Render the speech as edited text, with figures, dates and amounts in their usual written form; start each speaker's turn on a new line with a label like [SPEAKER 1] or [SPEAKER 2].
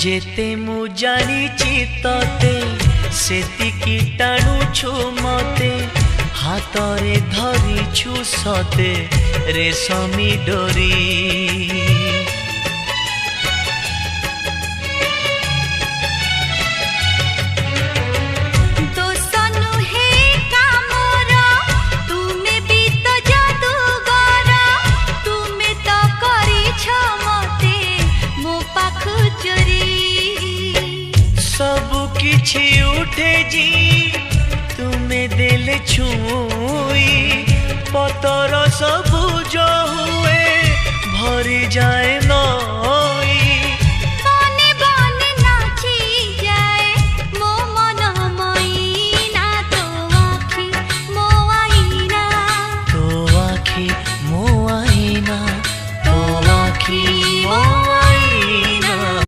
[SPEAKER 1] जेते मु जानिची तते सेतिकी टाणुछु मते हातरे धरिछु सते रेशमी डोरी किछि उठे जी तुम्हें देले छुई पतर सबुज हुए भरी जाए नई